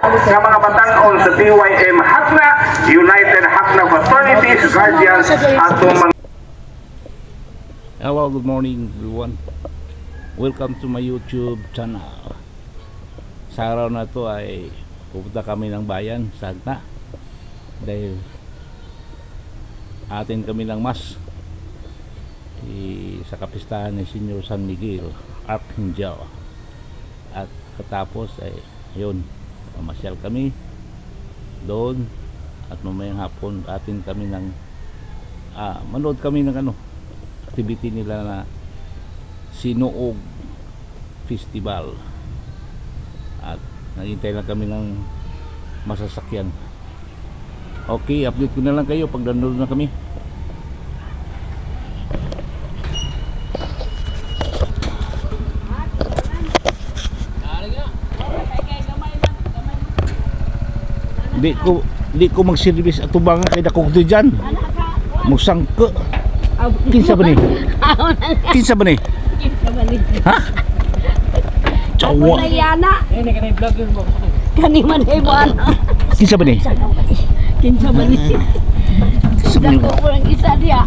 Sa mga batan-on sa TYM Hakna, United Hakna Fraternities, Guardians, at mga... Hello, good morning everyone. Welcome to my YouTube channel. Sa araw na to ay pupunta kami ng bayan sa Hakna dahil atin kami ng mas sa kapistahan ni Senior San Miguel Archangel. At katapos ay yun, mamasyal kami doon at mamayang hapon atin kami ng manood kami ng activity nila na Sinuog Festival at naghintay lang kami ng masasakyan. Okay, update ko na lang kayo pag nanood na kami. Di ko mag-service at tubangan kay dakong to dyan. Musang ko. Kinsa ba ni? Kinsa ba ni? Ha? Cawa. Kani man ay buwan. Kinsa ba ni? Kinsa ba ni? Dako ko lang isa dia.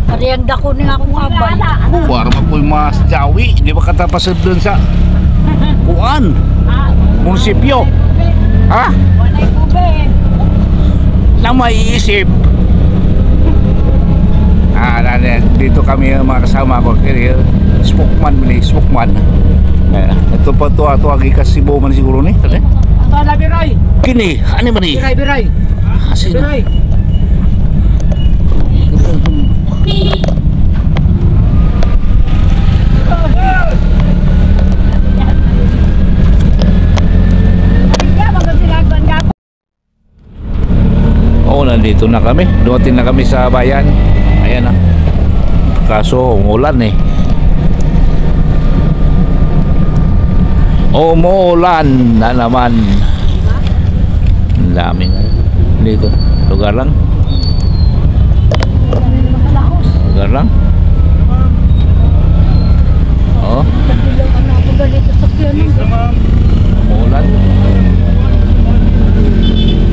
Parehang dako ni akong abay. War ba ko'y mas jawi? Di ba katapasad doon sa kuan? Munisipyo? Ha? Walay kubed. Na maiisip. Dito kami mga kasama ko. Spokman. Ito pa ito ato agi kasi Cebu man siguro ni. Ito na biray. Kini, ano man ni? Biray. Sino? Biray. Nandito na kami, dumating na kami sa bayan. Ayan na. Kaso umulan eh. Umulan na naman. Ang daming dito. Lugar lang. Oh.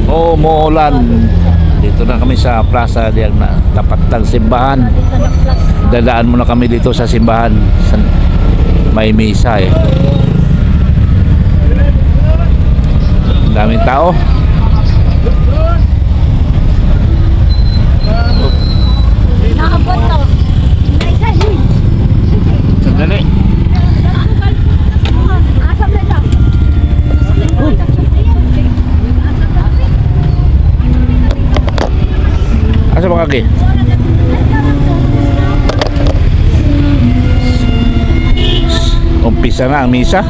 Umulan. Dito na kami sa plaza diyan na tapat ng simbahan. Dadaan muna kami dito sa simbahan. May misa eh. Daming tao. Naabot to. Naisahin. Sandali. Asam na lang. Asa ba kaki? Umpisa na ang misa.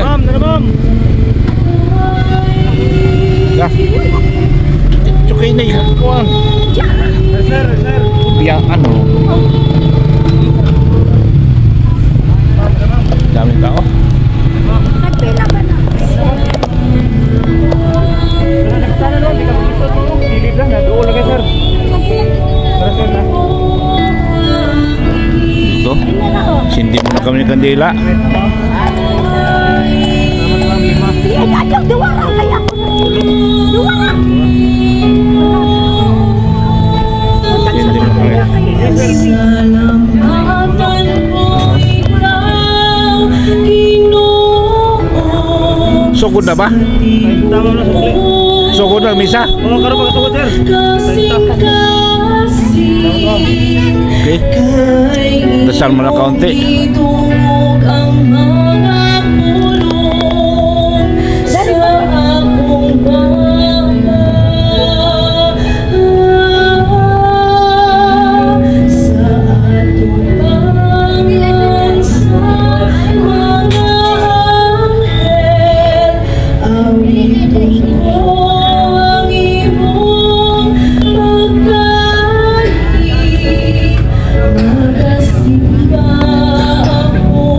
Ma'am, ma'am. Ya. Cukay na yan. Kuwan. Sir. Biya ano? Daming tao. Nagpila ba na? Sana no, di ka pisot mo. Dilib lang na doon lang sir. Sir na. Ito. Sindi mo na kami ng kandila. Dua lang kaya ako. Dua lang. Sindi mo kami. Sugod na ba? Tama na sukli. Sugod na misa? Oo, karon pagkatugod sir. Okay. Dasal mo na kaunti. Magkasimba ako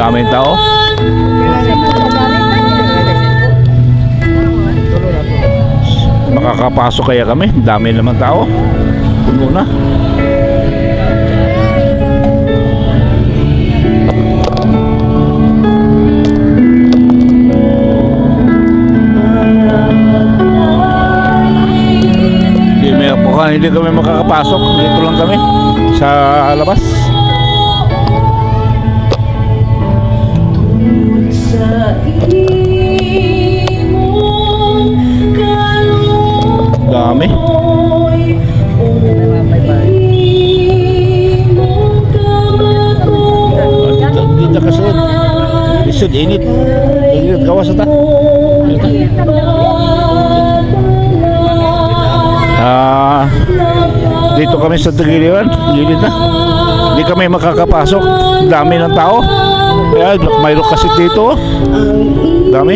Daming tao. Makakapasok kaya kami? Dami naman tao. Puno na. Hindi kami makakapasok. Dito lang kami sa labas. Dami. Dito kasi lisod, init. Init gawas ata. Dito kami sa Tagiliran, gilid na. Hindi kami makakapasok. Dami ng tao. Kaya mayroon kasi dito. Dami.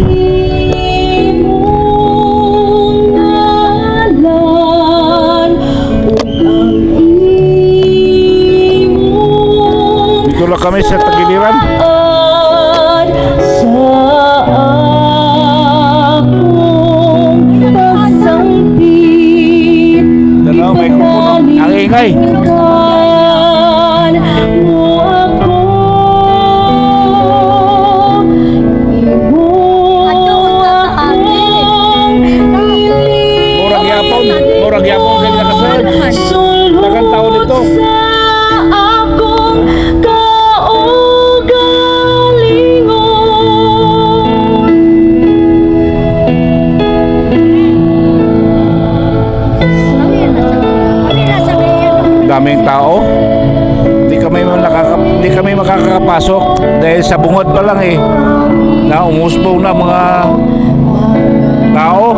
Dito lang kami sa Tagiliran. Dalaw, may kukuno. Ang ingay. Murag yapon ganyan kasunod. Tagang tao dito. Daming tao. Hindi kami makakapasok dahil sa bungod pa lang na umusbong na mga tao.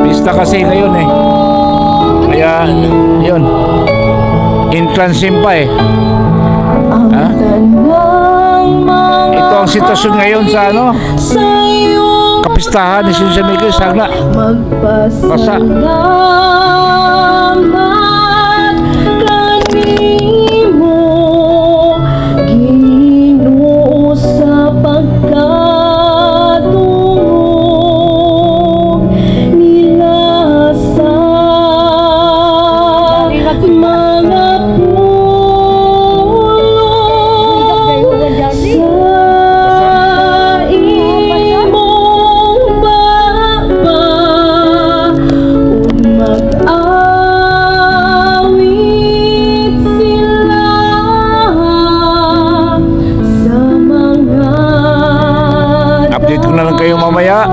Pista kasi ngayon kaya yun, entrance pa ha? Ito ang sitwasyon ngayon sa kapistahan ni San Miguel. Sana basa. Update ko na lang kayo mamaya.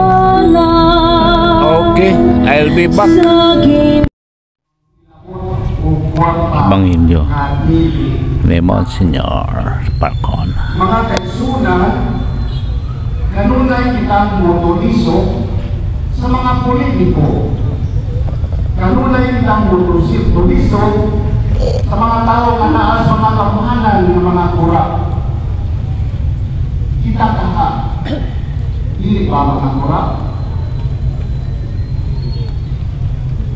Okay, I'll be back. Ebanghelyo ni Monsignor Parcon. Mga kaisunan, kanunay kitang motoriso sa mga politiko. Kanunay kitang motoriso sa mga tao na naas mga kapahanan ng mga kurap. Kita ka hindi ba mga kurap?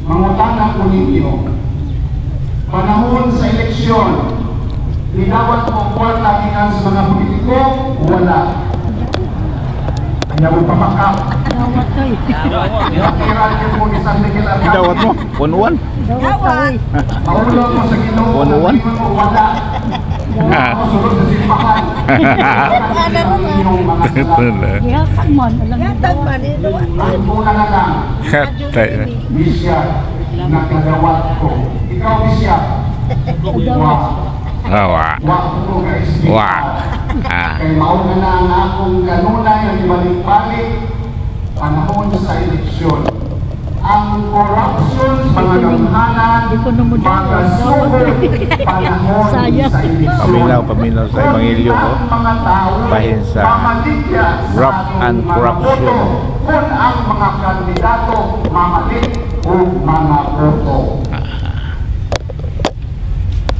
Mangutana ko ninyo, panahon sa eleksyon, dinawat mo kwarta gikan sa mga politiko, wala. Kaya mo pamakap. Nakiran ka mo ni San Miguel Arcangel. Dawat mo, 1-1. Maulog mo sa Ginoo, wala. Masulod sa simbahan. Yatag man, Ang muna na lang, bisya, nakagawat ko. Ikaw bisya. Wak ko ka-isbita. Kaya mauna na ang akong kanunay ang ibalik-balik panahon sa eleksyon. Ang corruption sa mga gamhanan, mga super panahon sa eleksyon. Paminaw sa Ebanghelyo ko. Bahin sa Rock and Corruption. Kung ang mga kandidato mamalit o mga boto.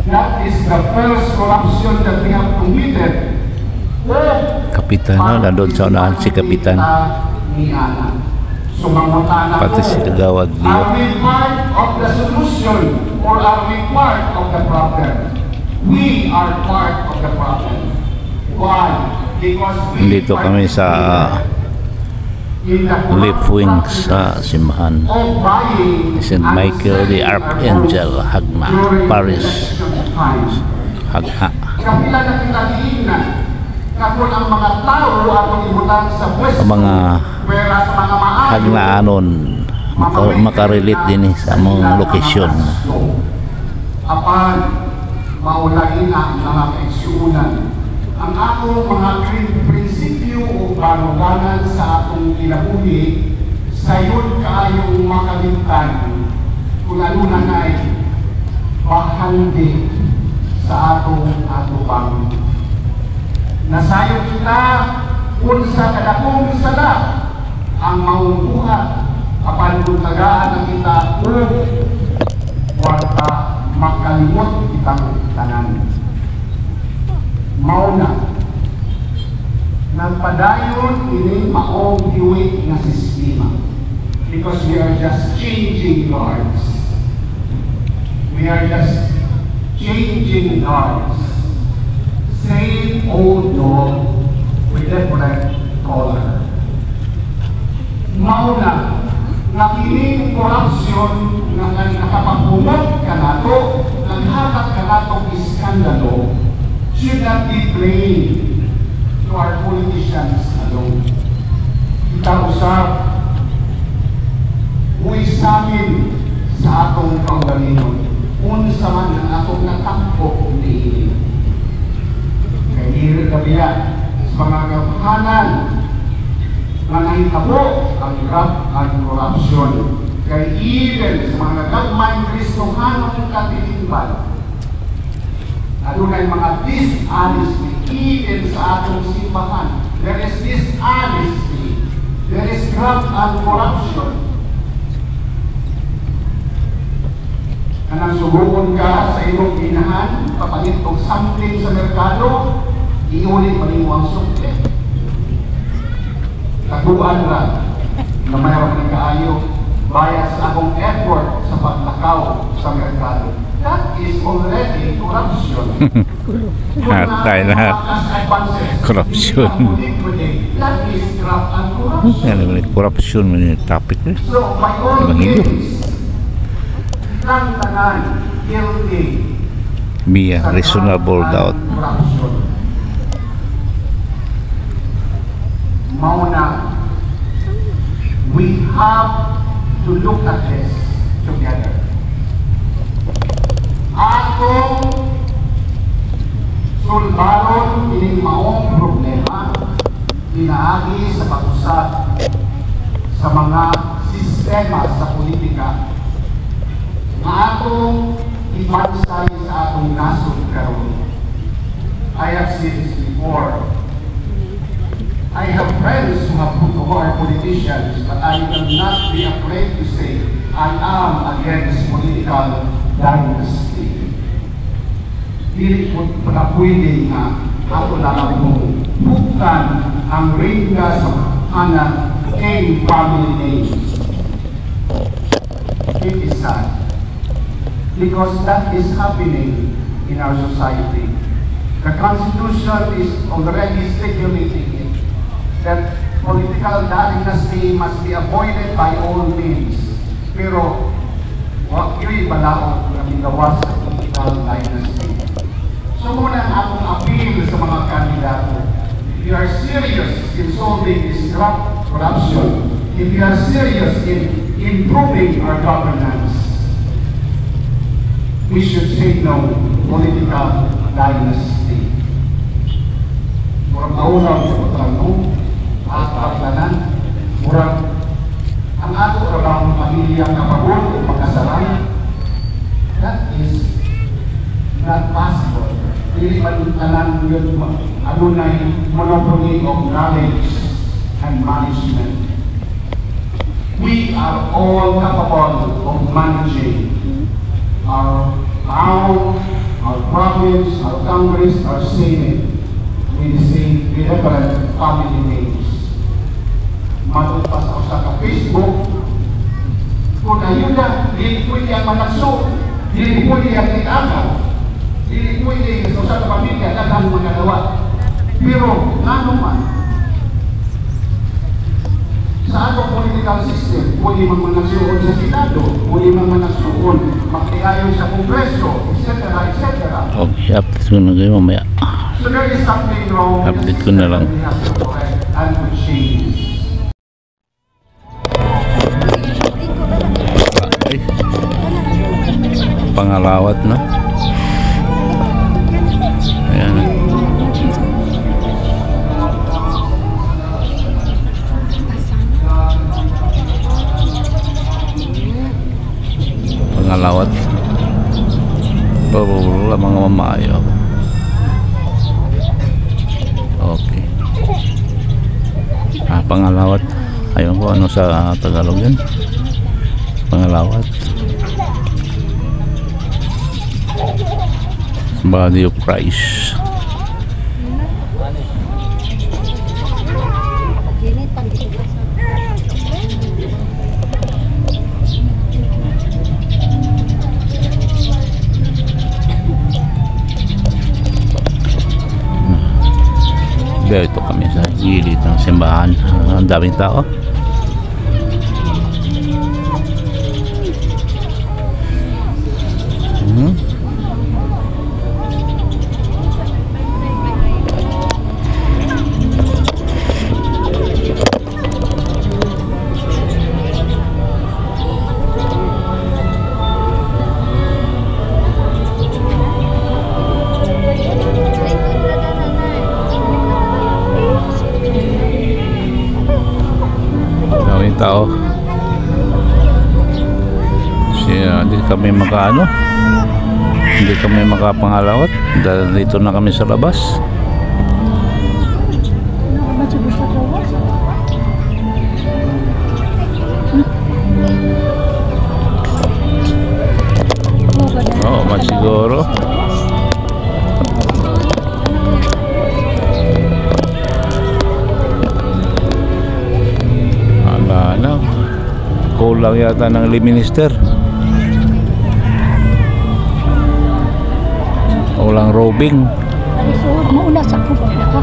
That is the first corruption that we have committed. Kapitan, nandun sa unahan si Kapitan. Pati si Kagawad Leo. Are we part of the solution or are we part of the problem? We are part of the problem. Why? Because we Dito kami sa Left Wing sa simbahan St. Michael the Archangel, Hagna, Paris, Hagna. Kapila na kita diinan, kapon ang mga tao atong ibutan sa pwesto, Mga pera sa mga maayo, hagnaanon makarelate din sa among lokasyon. Apan, maulain ang mga kaigsuunan. Ang atong mga prinsipyo o baruganan sa atong kinabuhi, sayon kaayong makalimtan kung ano na na'y bahandi sa atong atubang. Nasayo kita kung sa kadakong sala ang maungkuhan apan kung tagaan na kita warta makalimot kitang tanan. Mauna nagpadayon ini maong hiwit nga sistema because we are just changing guards. We are just changing guards. Same old dog with different color. Mauna na kining korupsyon nga nakapagpumot ka nato, naghatak ka natong iskandalo, should not be blamed to our politicians alone. Kita usap, uisamin sa atong kaugalingon, unsa man ang atong natakpo niini. Kaya diri kabiya sa mga kapahanan nga nahitabo ang rap at korupsyon. Kaya even sa mga gagmayng Kristohanong katilingban, adunay mga dishonesty even sa atong simbahan. There is dishonesty. There is graft and corruption. Kanang subukan ka sa imong inahan, papalit og something sa merkado, iulit pa nimo ang sukle. Kaguan ra na mayroon ng kaayo bayad sa akong effort sa paglakaw sa merkado. That is already corruption. Hatay lahat. Corruption. That is graft and corruption. Yan naman corruption man yung topic eh. So, by all Ibang Hindu. means, tangan guilty Be a reasonable doubt. corruption. Mauna, we have to look at this together. Atong sulbaron ining maong problema pinaagi sa pag-usap sa mga sistema sa politika na atong ipansay sa atong nasod karon. I have said this before. I have friends who are politicians, but I will not be afraid to say I am against political dynasty. Dili po na pwede nga ako na lang bukan ang ringga sa anak and family names. It is sad because that is happening in our society. The Constitution is already stipulating it, that political dynasty must be avoided by all means. Pero, wag yo'y balaod na minawas sa political dynasty. So muna ang akong appeal sa mga kandidato. If you are serious in solving this corruption, if you are serious in improving our governance, we should say no to political dynasty. Murang maulaw sa patrano, at paglanan, murang ang ato orang pamilya kapagod o magkasalan, that is not possible. Dili man yun adunay monopoly of knowledge and management. We are all capable of managing our town, our province, our Congress, our Senate with the same different family names. Matupas ako sa Facebook, kung ayun na, hindi pwede ang manakso, hindi pwede ang itakaw. Hindi pwede sa usa ka pamilya daghang magagawa. Pero ngano man sa atong political system, pwede man managsuon sa Senado, pwede man managsuon, makiayon sa Kongreso, etc. etc. Okay, update ko na kayo mamaya. So there is something wrong with the Update ko na lang. system that we have to correct and to change. Ay, pangalawat na. Ayan. Pangalawat. Pabula mga mamayo. Okay. Pangalawat. Ayun ko ano sa Tagalog yun. Pangalawat. Body of Christ. Dito kami sa gilid ng simbahan. Ang daming tao. Tao. Hindi kami makaano. Hindi kami makapangalawat dahil dito na kami sa labas. Oo, masiguro. Kulang yata ng minister. Kulang robing. Maula sa kubak na ka.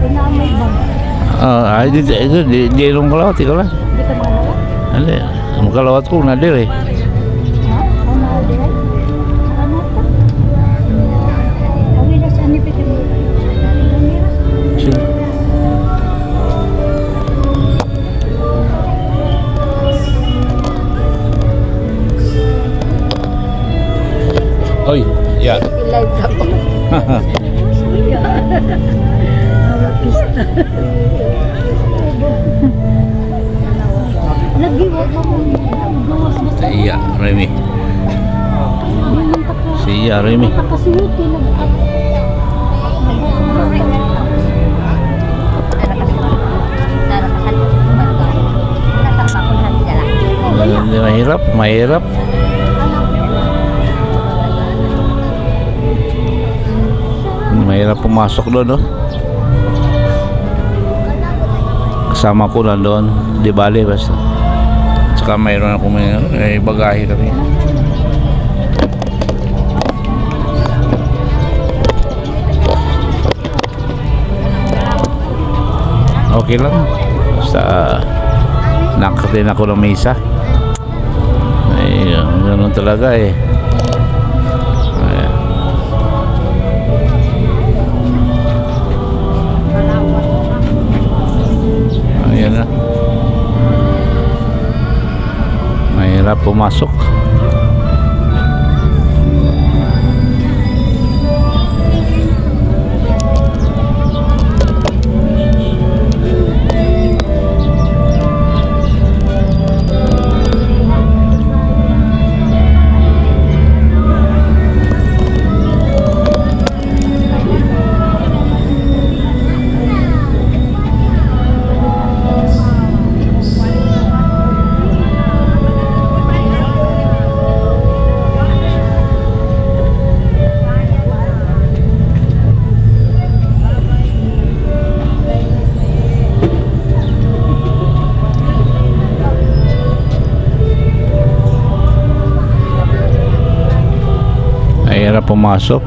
Pinamay ba? Di nung kalawat, ikaw lang. Hindi ka malawat? Hindi, ang kalawat ko nadir eh. Ha? Ang nadir? Ano ka? Ang ila sa anipit mo. Sige. Oy, ya. Live ka po. Nag-iwag mo mo. Iya, Remy. Siya, Remy. Nakasiwiti lang. Mahirap. Mahirap pumasok doon, no? Kasama ko na doon, di bali basta. Tsaka mayroon ako may bagahe kami. Okay lang. Basta nakatin ako ng misa. Ay, ganoon talaga eh. Ayan na. Mahirap pumasok. Mahirap pumasok.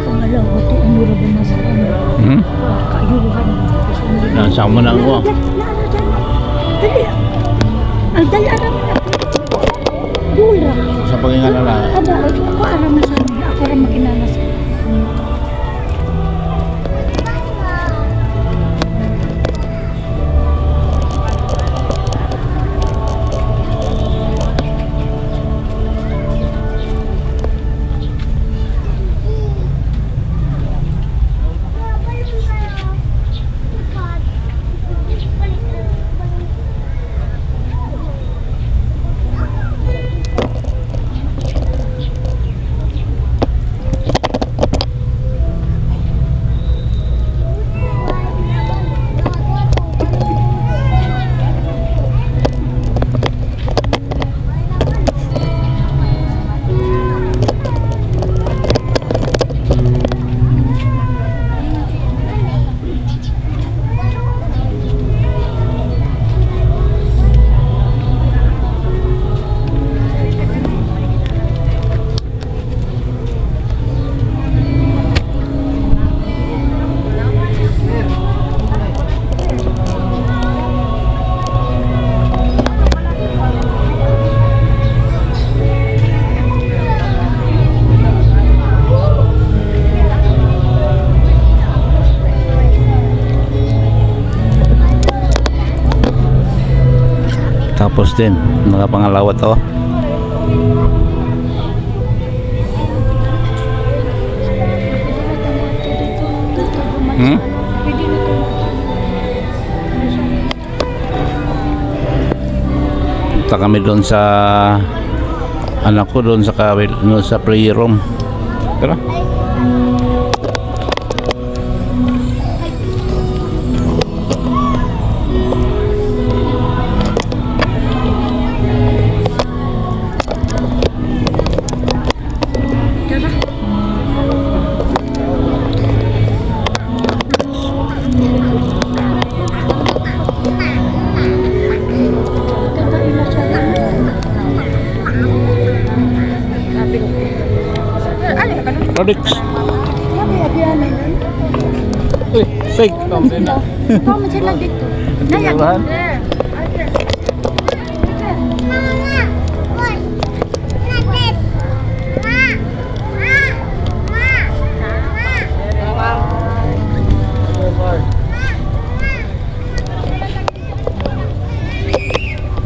Pangalaw, ito ano rin ba nasa ano? Hmm? Kayuhan. Nasaan mo na ako? Dali. Ay, dali aram na. Dula. Sa pagingala na. Aba, ako aram na sa ano. Ako aram makinanas. Tapos din, nakapangalawa to. Hmm? Punta kami doon sa anak ko doon sa doon sa prayer room. Tara. Rodix. Uy, fake. Kamu sila dito. Nayag.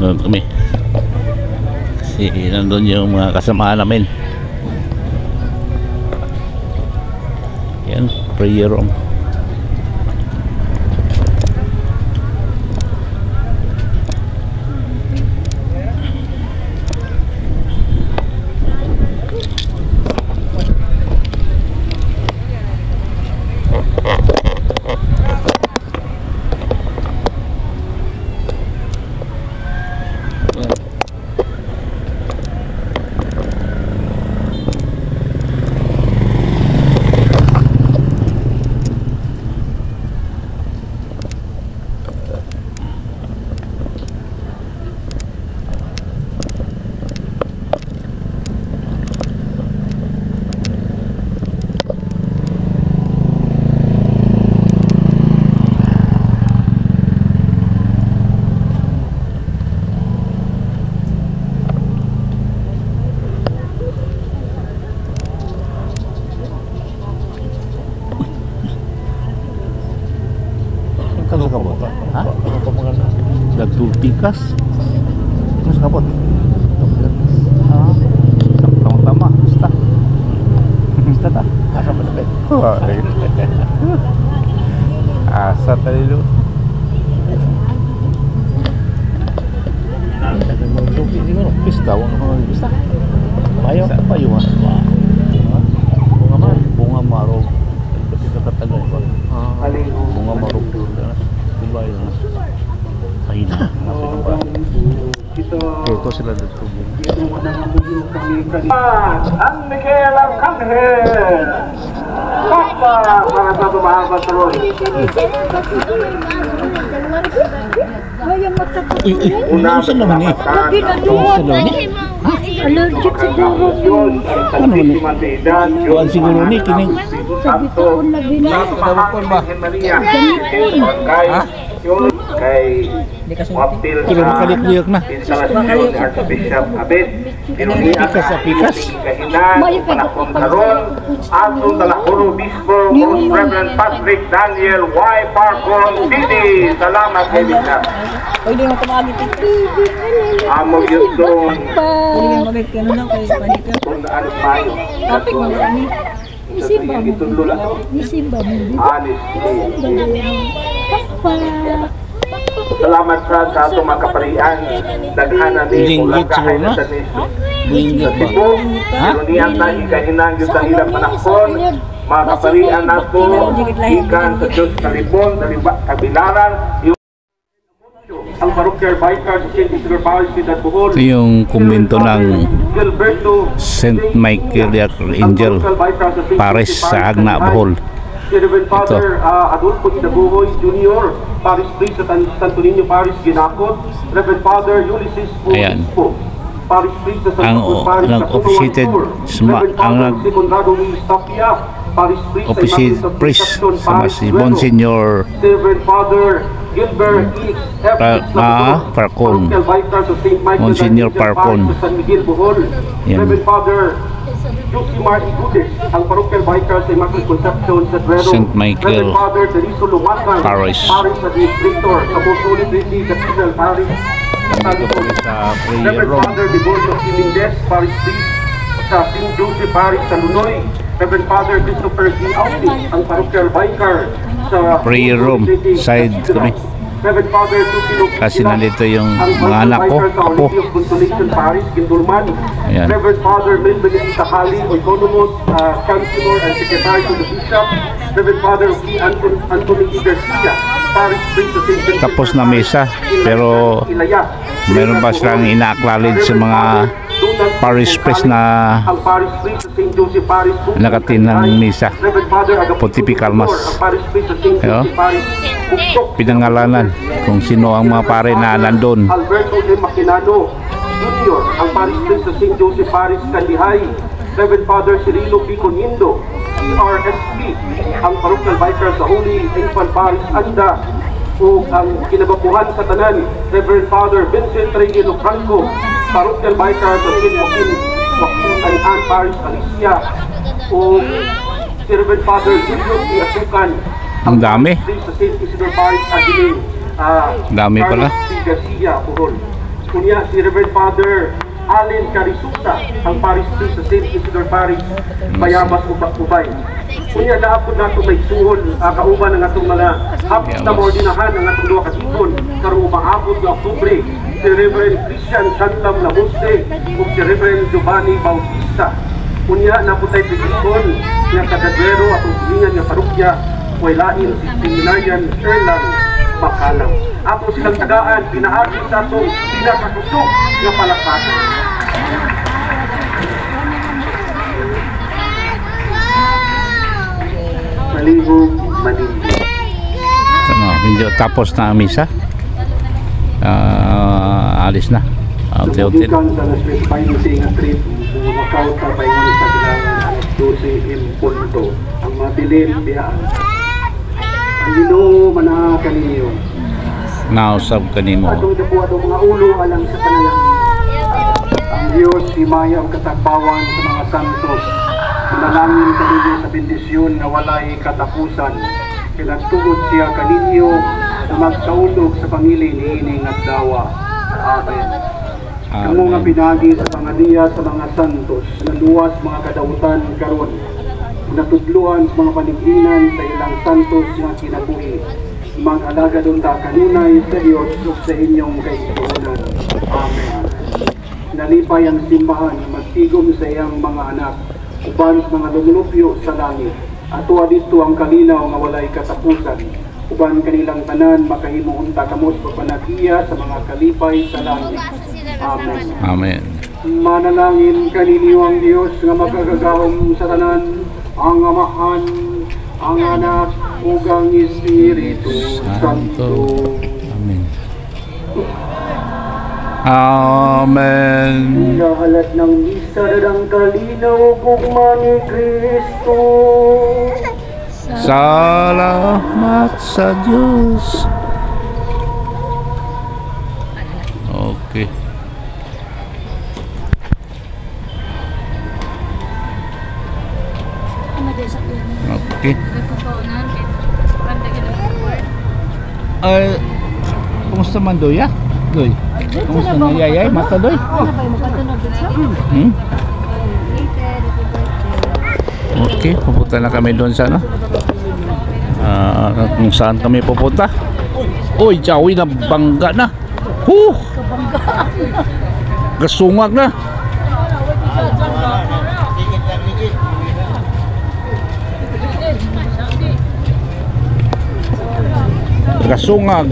Doon kami. Kasi nandun yung mga kasamaan namin. Yan, prayer room. Kano kabot? Ha? Dagtultikas? Mas kabot? Ha? Saktang tama. Basta. Basta ta? Asa pa na asa talilo. Pista, wala ko pista. Ayaw pa pa yun. Bunga maro. Kasi sa Katagan. Bunga maro. Pagbuyo kami kanina. San Miguel Arcangel. Papa para sa tumahaba sa Lord. Una sa naman eh. Allergic sa dugo. Ano naman eh? Kuhan siguro ni kining. Tawag ba? Kay Wapil Pero makalikliyak na. Instalasyon ni Archbishop Abed. Pikas sa pikas. Kahinan, panahon karon, atong talakuro bispo, Most Reverend Patrick Daniel Y. Parcon Didi. Salamat kay Bishop. Pwede mo tumagit ito. Amo yun doon. Pwede mo magit ka lang kay Panika. Kung ano payo. Topic mo ba ni? Isimba mo. Itulula to. Isimba mo. Honestly. Papa. Salamat sa atong mga kaparian. Daghana ni Linggit kahay siguro, sa Kristo. Linggit Sa ba? Cebu, sinunian tayo kahinang yung dahilang panahon. Mga kaparian nato, ikan sa Diyos Talibon, kabilaran, yung ang parokyal Baikar sa St. Isidro Parish, Ciudad Bohol. Ito yung kumbento ng Gilberto St. Michael Archangel Paris sa Agna, Bohol. Si Reverend Father Adolfo Idabuhoy Jr., Parish Priest sa Santo Niño Parish, Ginakot. Reverend Father Ulysses Ayan. Obispo, Parish Priest sa Santo Ang Cruz Parish sa nag-officiated Reverend Father Secundado Luis Tapia, Parish Priest sa officiate Immaculate priest Conception, sa Parish si Duero. Monsignor Reverend Father Gilbert E. F. Parcon. Parochial Vicar sa St. Michael Monsignor Archangel Parcon. Parish sa San Miguel, Bohol. Yan. Reverend Father Josimar Igudes, ang Parochial Vicar sa Immaculate Conception sa Duero. St. Michael Reverend Father Teriso Lumacan, Parish. Parish Administrator sa Most Trinity Cathedral Parish sa Santos. sa prayer Reverend room. Father Devoto Simindes, Parish Priest sa St. Joseph Parish sa Lunoy. Reverend Father Christopher C. Auti, ang Parochial Vicar sa Prayer room, City side Cathedral. kami. Reverend Father Tupino Kasi nandito yung ang mga anak ko, Vicar sa apo. Olympic of Consolation Parish, Gindulman. Ayan. Reverend Father Melvin Itahali, Autonomous Chancellor and Secretary to the Bishop. Reverend Father P. Anthony Garcia, Parish Priest sa St. Joseph Tapos na mesa, pero Ilaya. meron pa silang ina-acknowledge sa mga parish priest na ang Parish Priest sa St. Joseph Parish, nakatin ng misa. Reverend Father Agapito Pontifical Victor, Mass. ang Parish Priest sa St. Ayo. Joseph Parish, Buktok. Pinangalanan kung sino ang mga pare na nandun. Alberto de Maquinano Jr., ang Parish Priest sa St. Joseph Parish, Candihay. Reverend Father Cirilo P. Conindo, PRSP, ang Parochial Vicar sa Holy Infant Parish, Anda. O ang kinabakuhan sa tanan, Reverend Father Vincent Reyelo Franco, Parochial Vicar sa St. Joaquin Ayan Parish, Alicia. O si Reverend Father Julio P. Asukan, Ang dami. Priest sa St. Isidro Parish, Aguilin. Dami pala. Carlos P. Garcia, Bohol. Kunya si Reverend Father Allen Carisusa, ang Parish Priest sa St. Isidro Parish, Bayabas, Ubay. Kunya naapod nato may suhon, kauban ng atong mga hapit na maordinahan ng atong duha ka tipon karong umaabot ng Oktubre, si Reverend Christian Santam Lamuste o si Reverend Giovanni Bautista. Kunya naputay petition nga taga-Duero atong silingan nga parokya Wailain si Seminarian Erlang Bakalang. Ako silang tagaan, pinaagi sa atong pinakakusok nga palakpakan. Malibog, malibog. Ano, medyo tapos na ang misa. Alis na. Unti-unti. Subukan sa na-specify mo sa ingat trip, makaw sa paingon sa bilangan alas 12 in punto. Ang mabilin, biyaan. Ang Ginoo manakan ninyo. Nausab kanimo. Atong dapo atong mga ulo alang sa panalangin. Ang Diyos himaya ang katagbawan sa mga santos. Manalangin kaninyo sa bendisyon na walay katapusan. Kinagtugod siya kaninyo na magsaulog sa pamilya niining at dawa. Amen. Kamu nga pinagi sa mga diya sa mga santos, naluwas mga kadautan karon, natudluan sa mga paninginan sa ilang santos nga kinabuhi. Mag-alaga doon ta kanunay sa Diyos ug sa inyong kaigsuonan. Amen. Nalipay ang simbahan, magtigom sa iyang mga anak, uban sa mga lumulupyo sa langit. Ato dito ang kalinaw nga walay katapusan. Uban kanilang tanan makahimuon ta kamos pagpanagiya sa mga kalipay sa langit. Amen. Amen. Manalangin kaniniwang Dios nga magagagahom sa tanan, ang Amahan, ang Anak, ug ang Espiritu Santo. Amen. Amen. Nahalat ng misa dadang kalinaw ugma ni Kristo. Salamat sa Diyos. Okay. Okay. Ay, kumusta man Doy? Doy? Kumusta na yayay? Mata Doy? Okay, pupunta na kami doon sa ano? Kung saan kami pupunta? Uy, Jawi na bangga na. Gasungag na. Gasungag.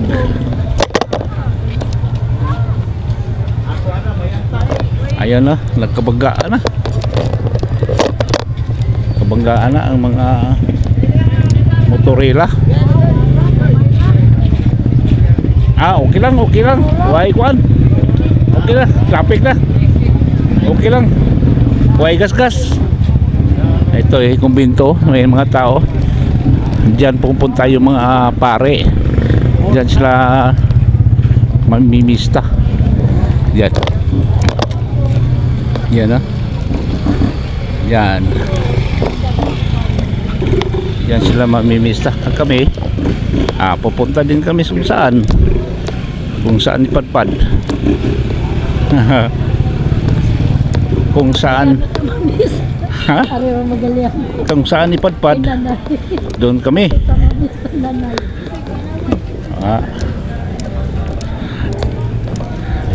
Ayan na, nagkabanggaan na. Kabanggaan na ang mga motorela. Okay lang, okay lang. Huwag kuan. Okay na, traffic na. Okay lang. Huwag gas-gas. Ito kumbinto, may mga tao. Diyan pupunta yung mga pare. Diyan sila mamimista. Diyan. Yan Yan. Yan sila mamimista. At kami, pupunta din kami kung saan ipadpad. Kung saan kung saan ipadpad, doon kami.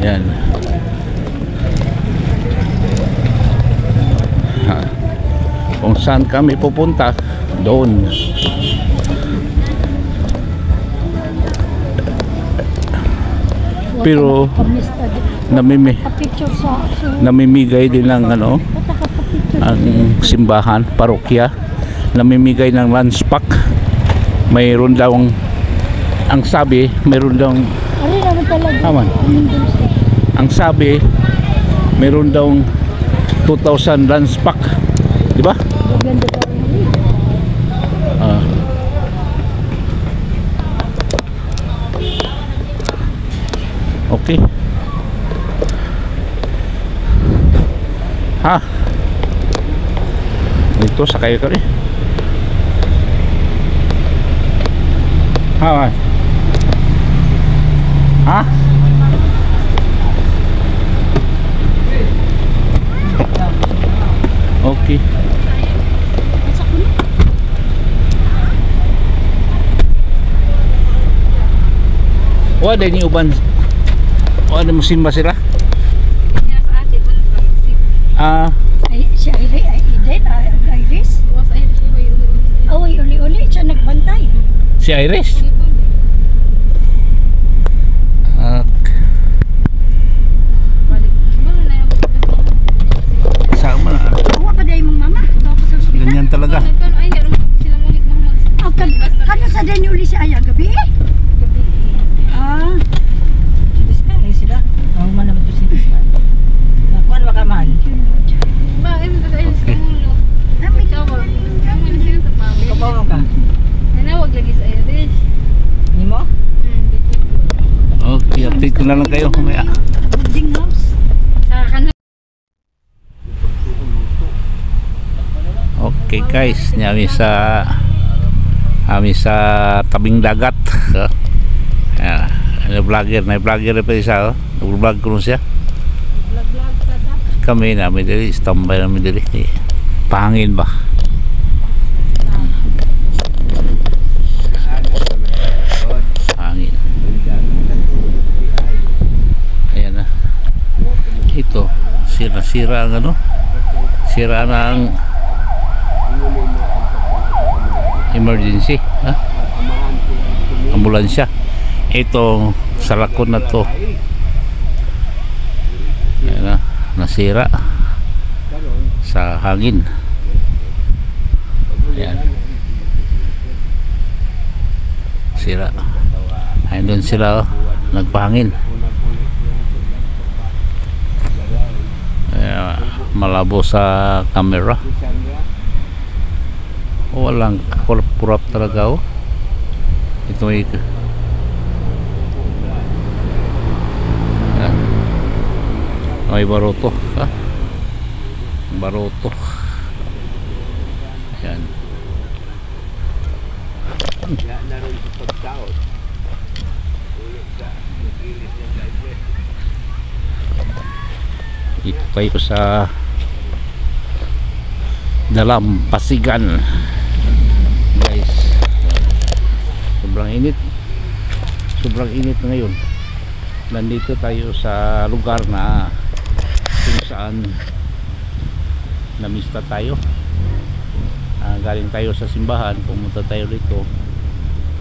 Yan. Kung saan kami pupunta, doon. Pero namimigay din ng ang simbahan, parokya, namimigay ng lunch pack. Mayroon daw ang sabi, mayroon daw ang sabi, mayroon daw 2,000 lunch pack, di ba? Okay. Dito sakay ka rin. Okay. Wala ni uban. Wala mo simba sila. Si Iris? Uli-uli siya nagbantay. Si Iris? Sama na. Huwag pa dahil mong mama. Ganyan talaga. Kano sa dahil uli si Aya gabi? Sila? Ang man naman ito sila. Kuhan ba ka man? Kabaw ka? Nanawag lagi sa Irish. Ni mo? Okay, update ko na lang kayo kumaya. Boarding house. Sa kanan. Okay guys, kami sa tabing dagat. Vlogger pa isa. Vlog ko siya. Kami namin dili, standby namin dili. Pangin ba? Pangin. Ayan na. Ito, sira ang sira na ang emergency, ambulansya. Ito sa lakon na to. Ayan na. nasira sa hangin. Ayan, sira. Ayun doon sila, oh, nagpahangin. Malabo sa camera. Walang kurap talaga, oh. Ito ay ay baruto, ha? Baruto. Ayan. Dito tayo sa Dalampasigan, guys. Sobrang init ngayon. Nandito tayo sa lugar na kung saan namista tayo. Galing tayo sa simbahan, pumunta tayo dito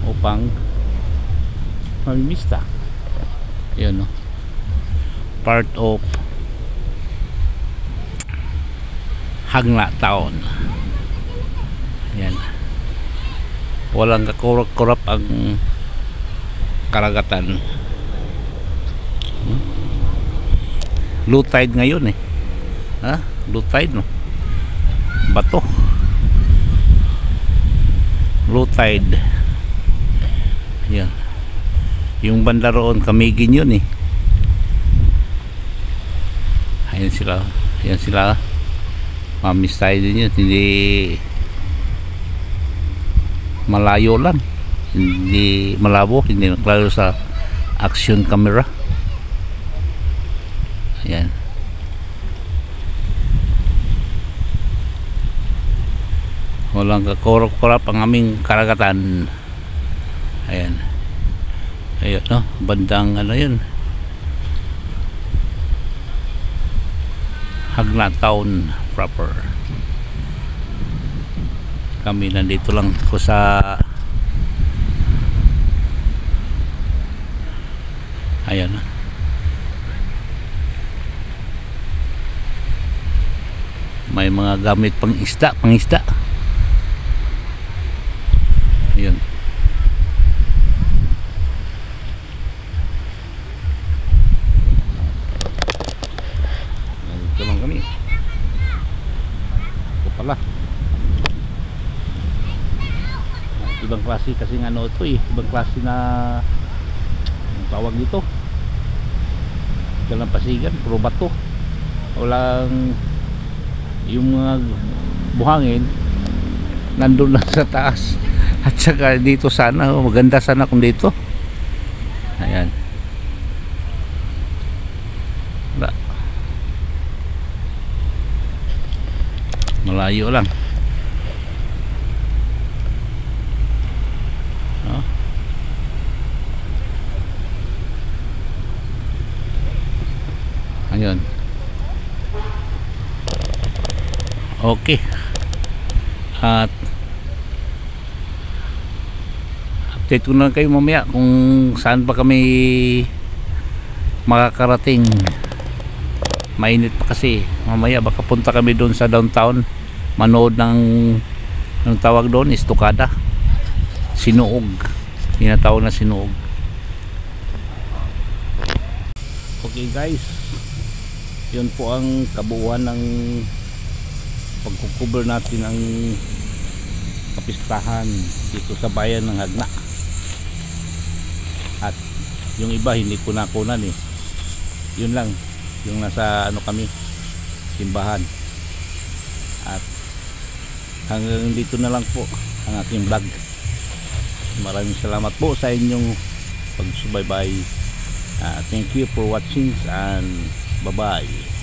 upang mamimista. Yun, no? Part of Hagna Town. Yan. Walang kakurap-kurap ang karagatan. Low tide ngayon, eh. Ha? Low tide, no? Bato. Low tide. Yan. Yung banda roon, Kamigin yun, eh. Ayan sila. Ayan sila. Mamis tayo din yun. Hindi malayo lang. Hindi malabo. Hindi naklaro sa action camera. Ayan. Walang kakurap-kurap ang aming karagatan. Ayan. Ayan, no? Bandang ano yun, Hagna Town proper. Kami nandito lang ko sa ayan, may mga gamit pang isda. Ayan. Nandito lang kami. Ito pala. Ibang klase kasi nga ano ito, eh. Ibang klase na ang tawag dito. Dalampasigan, puro bato. Walang yung mga buhangin nandun lang sa taas. At saka dito sana, oh, maganda sana kung dito. Ayan. Wala. Malayo lang. Oh. Ayun. Okay. At update ko na kayo mamaya kung saan pa kami makakarating. Mainit pa kasi. Mamaya baka punta kami doon sa downtown, manood ng anong tawag doon, estokada, sinuog, tinatawag na sinuog. Okay guys, yun po ang kabuuan ng pagkukover natin ng kapistahan dito sa bayan ng Hagna. At yung iba hindi ko nakunan, eh. Yun lang yung nasa ano kami, simbahan. At hanggang dito na lang po ang aking vlog. Maraming salamat po sa inyong pagsubaybay. Thank you for watching and bye bye.